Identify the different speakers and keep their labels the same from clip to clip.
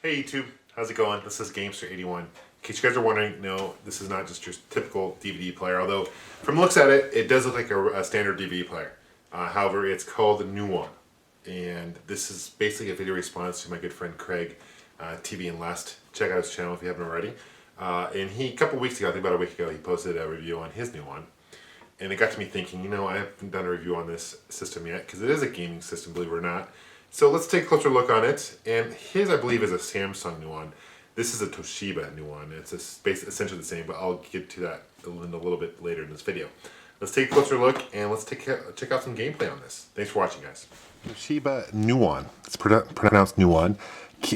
Speaker 1: Hey YouTube, how's it going? This is Gamester81. In case you guys are wondering, no, this is not just your typical DVD player, although from the looks at it, it does look like a standard DVD player. However, it's called the Nuon, and this is basically a video response to my good friend Craig, TV and Lust. Check out his channel if you haven't already. And he, a couple weeks ago, I think about a week ago, he posted a review on his Nuon. And it got to me thinking, you know, I haven't done a review on this system yet, because it is a gaming system, believe it or not. So let's take a closer look on it. And his, I believe, is a Samsung Nuon. This is a Toshiba Nuon. It's essentially the same, but I'll get to that in a little bit later in this video. Let's take a closer look, and let's check out some gameplay on this. Thanks for watching, guys. Toshiba Nuon. It's pronounced Nuon.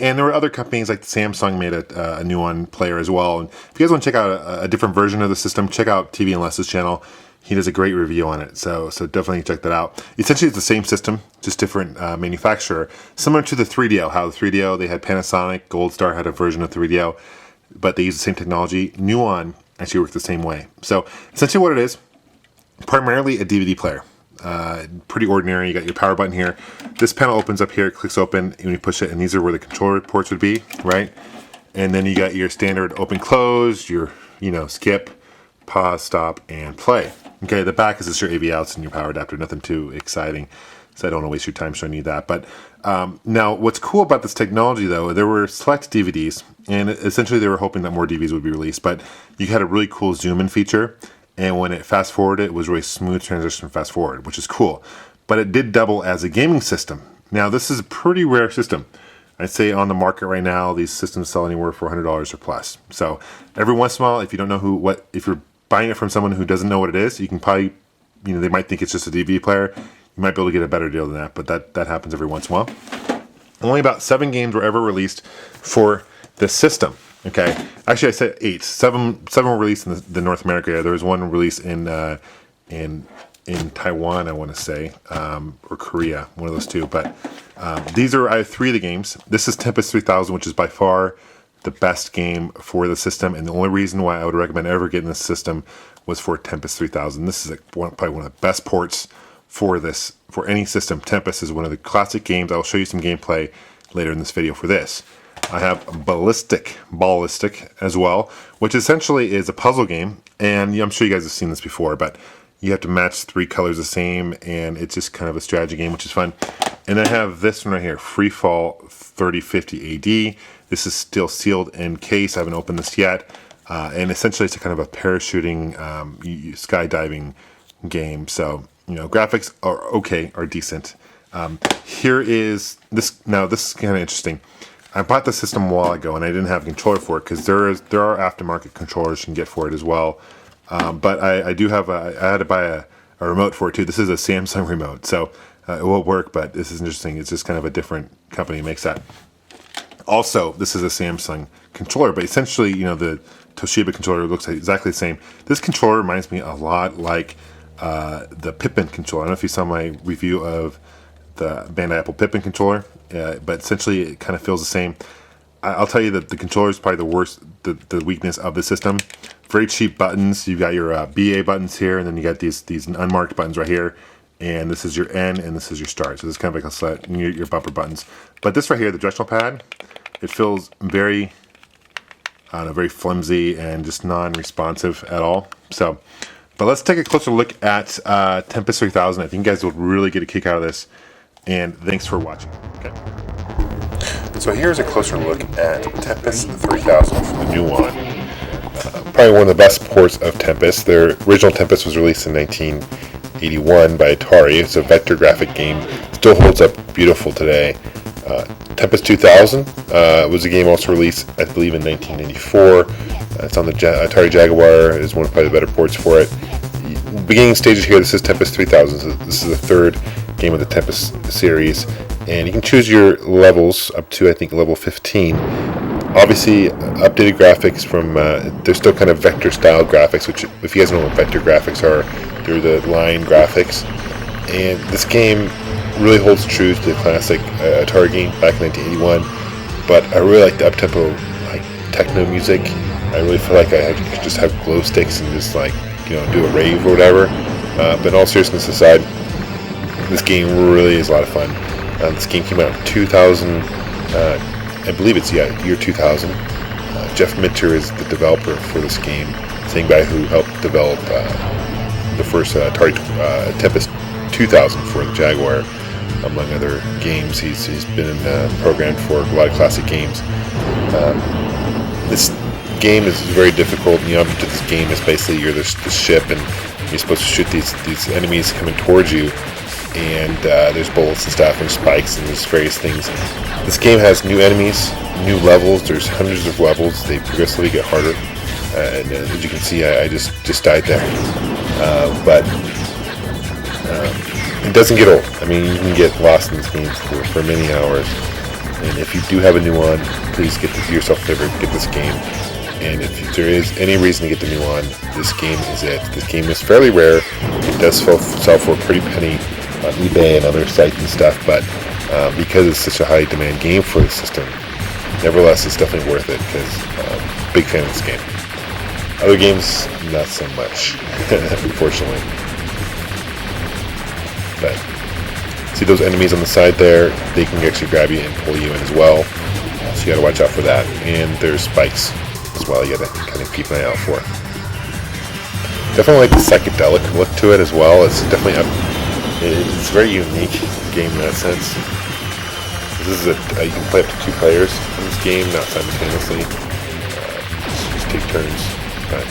Speaker 1: And there were other companies like Samsung made a Nuon player as well. And if you guys want to check out a different version of the system, check out TV and Lust's channel. He does a great review on it, so definitely check that out. Essentially, it's the same system, just different manufacturer. Similar to the 3DO, how the 3DO, they had Panasonic, Gold Star had a version of 3DO, but they use the same technology. Nuon actually works the same way. So essentially what it is, primarily a DVD player. Pretty ordinary. You got your power button here. This panel opens up here, it clicks open, and you push it, and these are where the controller ports would be, right? And then you got your standard open close, your, skip, pause, stop, and play. Okay, the back is just your AV outs and your power adapter, nothing too exciting, so I don't want to waste your time showing you that. But now, what's cool about this technology, though, there were select DVDs, and essentially they were hoping that more DVDs would be released, but you had a really cool zoom-in feature, and when it fast-forwarded, it was really smooth transition fast-forward, which is cool. But it did double as a gaming system. Now, this is a pretty rare system. I'd say on the market right now, these systems sell anywhere for $100 or plus. So every once in a while, if you don't know if you're buying it from someone who doesn't know what it is, you can probably, they might think it's just a DVD player. You might be able to get a better deal than that, but that happens every once in a while. Only about 7 games were ever released for this system. Okay, actually I said 8. 7 were released in the North America area. There was one released in Taiwan, I want to say, or Korea, one of those two. But these are 3 of the games. This is Tempest 3000, which is by far the best game for the system, and the only reason why I would recommend ever getting this system was for Tempest 3000. This is probably one of the best ports for any system. Tempest is one of the classic games. I'll show you some gameplay later in this video for this. I have Ballistic as well, which essentially is a puzzle game, and I'm sure you guys have seen this before, but you have to match 3 colors the same, and it's just kind of a strategy game, which is fun. And I have this one right here, Freefall 3050 AD. This is still sealed in case. I haven't opened this yet. And essentially it's a kind of a parachuting, skydiving game. So, graphics are decent. Here is this. Now, this is kind of interesting. I bought the system a while ago, and I didn't have a controller for it because there are aftermarket controllers you can get for it as well. But I do have I had to buy a remote for it too. This is a Samsung remote, so it will work, but this is interesting. It's just kind of a different company makes that. Also, this is a Samsung controller, but essentially, the Toshiba controller looks exactly the same. This controller reminds me a lot like the Pippin controller. I don't know if you saw my review of the Bandai Apple Pippin controller, but essentially it kind of feels the same. I'll tell you that the controller is probably the weakness of the system. Very cheap buttons. You've got your BA buttons here, and then you got these unmarked buttons right here. And this is your N, and this is your start. So this is kind of like a select, your bumper buttons. But this right here, the directional pad, it feels very, very flimsy and just non-responsive at all. So, but let's take a closer look at Tempest 3000. I think you guys will really get a kick out of this. And thanks for watching. Okay. So here's a closer look at Tempest 3000 from the Nuon. Probably one of the best ports of Tempest. Their original Tempest was released in 1981 by Atari. It's a vector graphic game. Still holds up beautiful today. Tempest 2000 was a game also released, I believe, in 1994. It's on the Atari Jaguar. It's one of probably the better ports for it. Beginning stages here, this is Tempest 3000. So this is the 3rd game of the Tempest series. And you can choose your levels up to, I think, level 15. Obviously, updated graphics from, they're still kind of vector-style graphics, which, if you guys know what vector graphics are, they're the line graphics. And this game really holds true to the classic Atari game back in 1981, but I really like the up-tempo, techno music. I really feel like I could just have glow sticks and just do a rave or whatever. But in all seriousness aside, this game really is a lot of fun. This game came out in 2000. I believe it's year 2000. Jeff Minter is the developer for this game, same guy who helped develop the first Atari Tempest 2000 for the Jaguar, among other games. He's been programmed for a lot of classic games. This game is very difficult, and the object of this game is basically you're this ship, and you're supposed to shoot these enemies coming towards you, and there's bullets and stuff, and spikes, and there's various things. This game has new enemies, new levels. There's hundreds of levels. They progressively get harder, and as you can see, I just died there. But it doesn't get old. I mean, you can get lost in this game for many hours. And if you do have a Nuon, please do yourself a favor, get this game. And if there is any reason to get the Nuon, this game is it. This game is fairly rare. It does sell for a pretty penny on eBay and other sites and stuff, but because it's such a high demand game for the system, nevertheless, it's definitely worth it, because big fan of this game. Other games, not so much, unfortunately. But see those enemies on the side there? They can actually grab you and pull you in as well. So you gotta watch out for that. And there's spikes as well. You gotta kind of keep an eye out for. Definitely like the psychedelic look to it as well. It's definitely it's a very unique game in that sense. This is you can play up to 2 players in this game, not simultaneously. Just take turns. But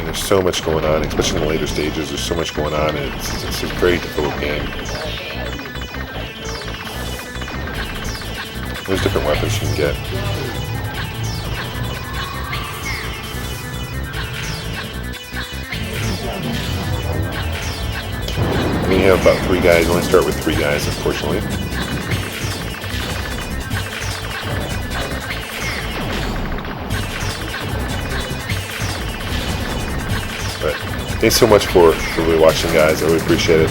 Speaker 1: there's so much going on, especially in the later stages. There's so much going on, and it's a very difficult game. There's different weapons you can get. I mean, you have about 3 guys. You only start with 3 guys, unfortunately. But thanks so much for really watching, guys. I really appreciate it.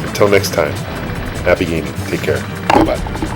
Speaker 1: Until next time, happy gaming. Take care. Bye-bye.